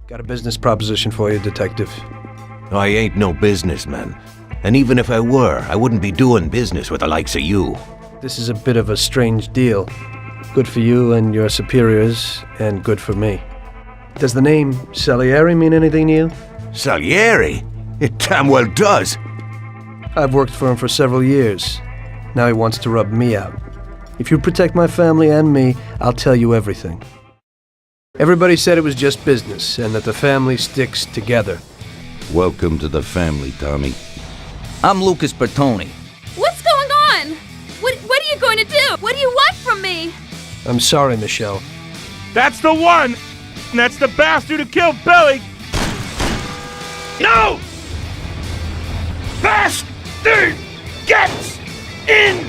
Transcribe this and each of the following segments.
Got a business proposition for you, Detective. I ain't no businessman. And even if I were, I wouldn't be doing business with the likes of you. This is a bit of a strange deal. Good for you and your superiors, and good for me. Does the name Salieri mean anything to you? Salieri? It damn well does. I've worked for him for several years. Now he wants to rub me out. If you protect my family and me, I'll tell you everything. Everybody said it was just business, and that the family sticks together. Welcome to the family, Tommy. I'm Lucas Bertoni. What's going on? What are you going to do? What do you want from me? I'm sorry, Michelle. That's the one! And that's the bastard who killed Billy! No! Bastard gets in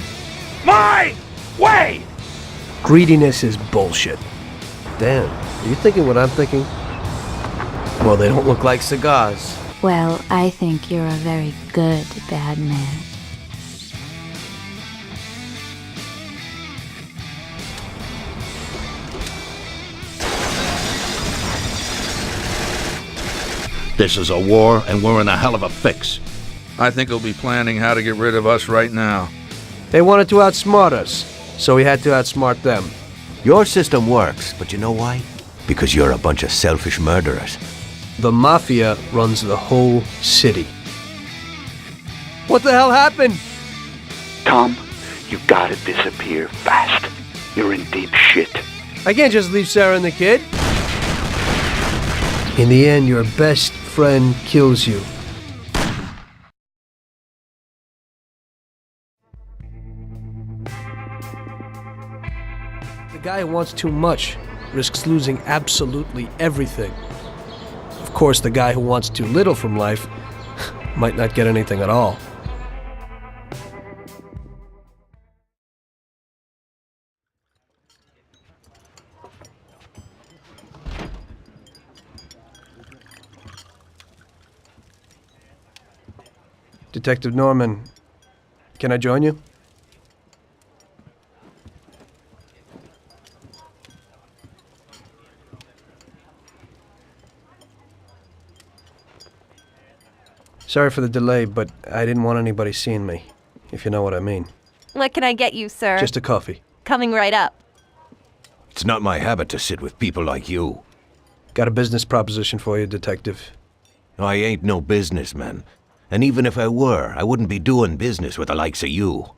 my way! Greediness is bullshit. Damn, are you thinking what I'm thinking? Well, they don't look like cigars. Well, I think you're a very good bad man. This is a war, and we're in a hell of a fix. I think he'll be planning how to get rid of us right now. They wanted to outsmart us, so we had to outsmart them. Your system works, but you know why? Because you're a bunch of selfish murderers. The Mafia runs the whole city. What the hell happened? Tom, you gotta disappear fast. You're in deep shit. I can't just leave Sarah and the kid. In the end, your best friend kills you. The guy who wants too much risks losing absolutely everything. Of course, the guy who wants too little from life might not get anything at all. Detective Norman, can I join you? Sorry for the delay, but I didn't want anybody seeing me, if you know what I mean. What can I get you, sir? Just a coffee. Coming right up. It's not my habit to sit with people like you. Got a business proposition for you, Detective. I ain't no businessman. And even if I were, I wouldn't be doing business with the likes of you.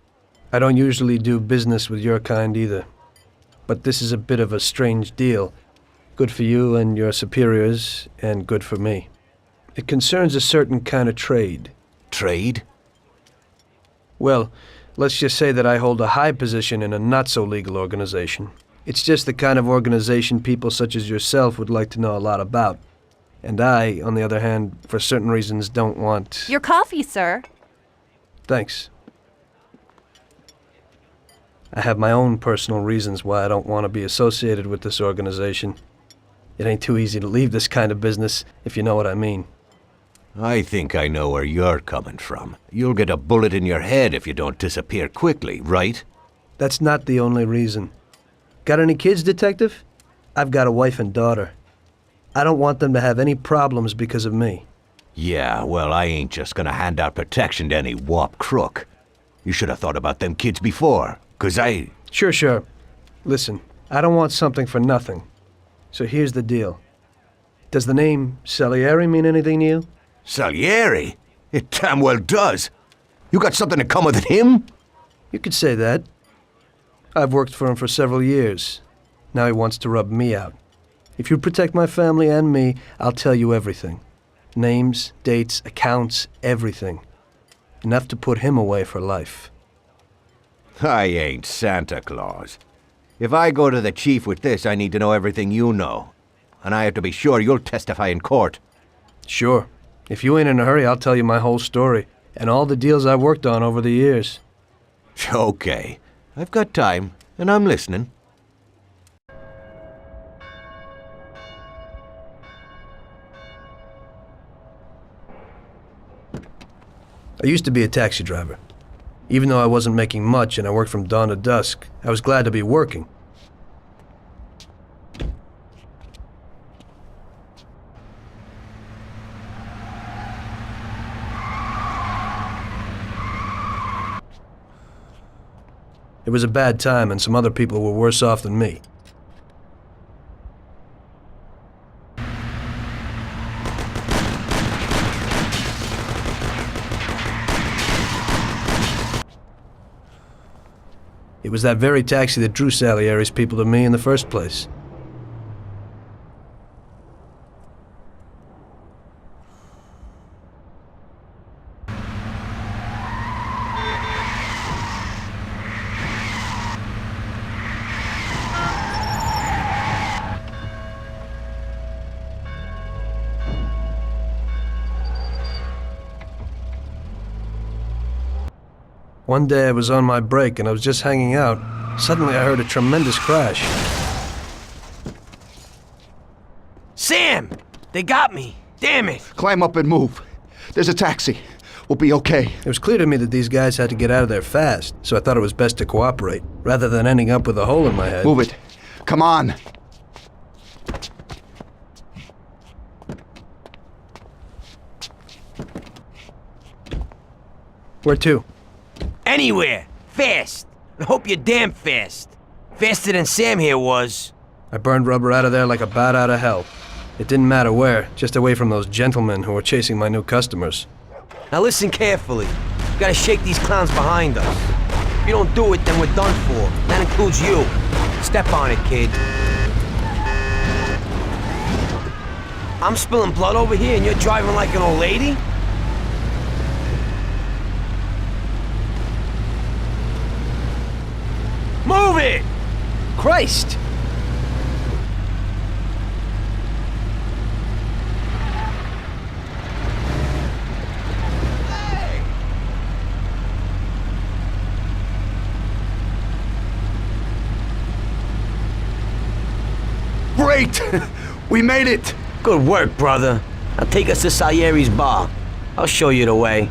I don't usually do business with your kind either. But this is a bit of a strange deal. Good for you and your superiors, and good for me. It concerns a certain kind of trade. Trade? Well, let's just say that I hold a high position in a not-so-legal organization. It's just the kind of organization people such as yourself would like to know a lot about. And I, on the other hand, for certain reasons, don't want... Your coffee, sir. Thanks. I have my own personal reasons why I don't want to be associated with this organization. It ain't too easy to leave this kind of business, if you know what I mean. I think I know where you're coming from. You'll get a bullet in your head if you don't disappear quickly, right? That's not the only reason. Got any kids, Detective? I've got a wife and daughter. I don't want them to have any problems because of me. Yeah, well, I ain't just gonna hand out protection to any wop crook. You should have thought about them kids before, 'cause I... Sure. Listen, I don't want something for nothing. So here's the deal. Does the name Salieri mean anything to you? Salieri? It damn well does. You got something in common with him? You could say that. I've worked for him for several years. Now he wants to rub me out. If you protect my family and me, I'll tell you everything. Names, dates, accounts, everything. Enough to put him away for life. I ain't Santa Claus. If I go to the chief with this, I need to know everything you know. And I have to be sure you'll testify in court. Sure. If you ain't in a hurry, I'll tell you my whole story, and all the deals I've worked on over the years. Okay. I've got time, and I'm listening. I used to be a taxi driver. Even though I wasn't making much and I worked from dawn to dusk, I was glad to be working. It was a bad time, and some other people were worse off than me. It was that very taxi that drew Salieri's people to me in the first place. One day I was on my break and I was just hanging out. Suddenly I heard a tremendous crash. Sam! They got me! Damn it! Climb up and move. There's a taxi. We'll be okay. It was clear to me that these guys had to get out of there fast, so I thought it was best to cooperate, rather than ending up with a hole in my head. Move it. Come on. Where to? Anywhere! Fast! I hope you're damn fast. Faster than Sam here was. I burned rubber out of there like a bat out of hell. It didn't matter where, just away from those gentlemen who were chasing my new customers. Now listen carefully. We gotta shake these clowns behind us. If you don't do it, then we're done for. That includes you. Step on it, kid. I'm spilling blood over here and you're driving like an old lady? Move it! Christ! Great! We made it! Good work, brother. Now take us to Salieri's bar. I'll show you the way.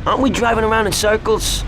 Aren't we driving around in circles?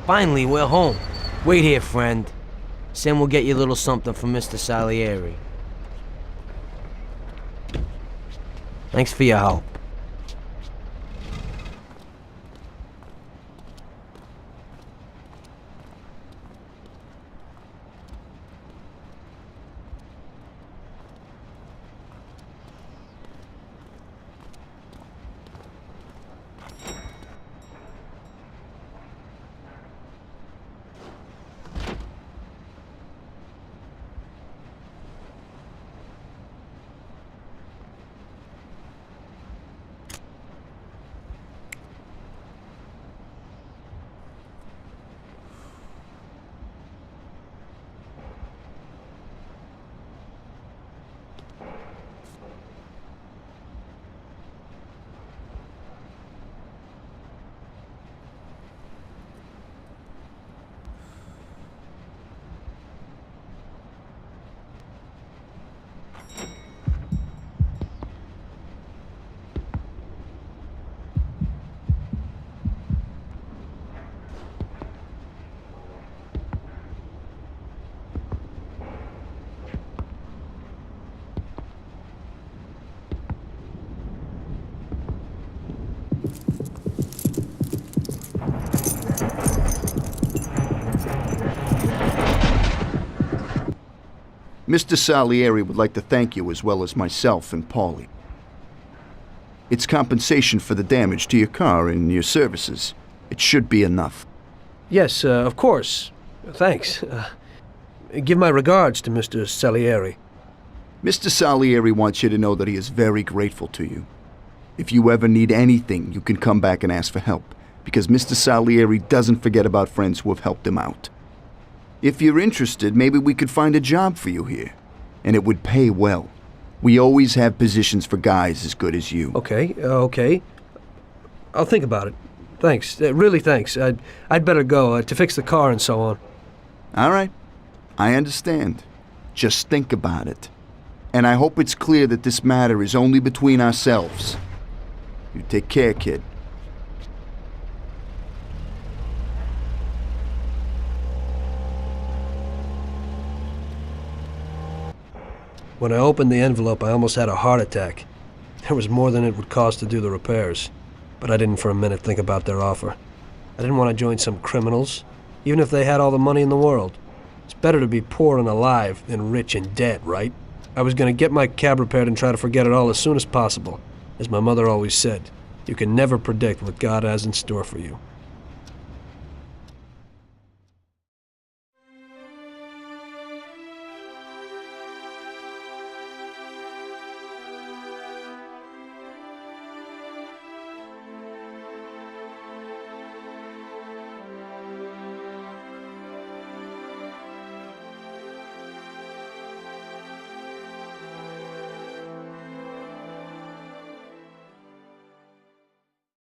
Finally, we're home. Wait here, friend. Sam will get you a little something from Mr. Salieri. Thanks for your help. Mr. Salieri would like to thank you as well as myself and Paulie. It's compensation for the damage to your car and your services. It should be enough. Yes, of course. Thanks. Give my regards to Mr. Salieri. Mr. Salieri wants you to know that he is very grateful to you. If you ever need anything, you can come back and ask for help, because Mr. Salieri doesn't forget about friends who have helped him out. If you're interested, maybe we could find a job for you here, and it would pay well. We always have positions for guys as good as you. Okay. I'll think about it. Thanks. Really thanks. I'd better go to fix the car and so on. All right. I understand. Just think about it. And I hope it's clear that this matter is only between ourselves. You take care, kid. When I opened the envelope, I almost had a heart attack. There was more than it would cost to do the repairs. But I didn't for a minute think about their offer. I didn't want to join some criminals, even if they had all the money in the world. It's better to be poor and alive than rich and dead, right? I was going to get my cab repaired and try to forget it all as soon as possible. As my mother always said, you can never predict what God has in store for you.